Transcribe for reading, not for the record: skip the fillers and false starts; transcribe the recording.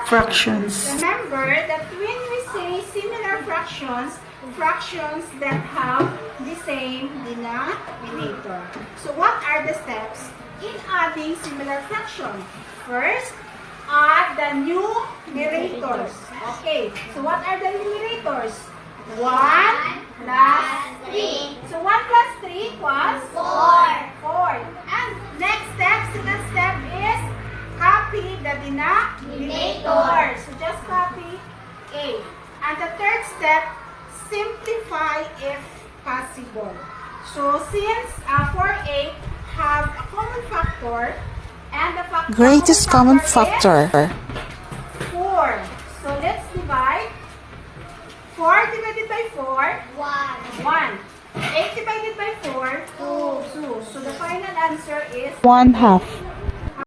fractions. Remember that when we say similar fractions, fractions that have the same denominator. So what are the steps in adding similar fractions? First, add the numerators. Okay, so what are the numerators? 1 plus 3. So 1 plus 3 was 4. And next step, second step is copy the denominator. So just copy 8. And the third step, simplify if possible. So since 4, 8 have a common factor, and the Greatest common factor. is 4. So let's divide. 4 divided by 4, 1. 8 divided by 4, 2. So the final answer is 1/2.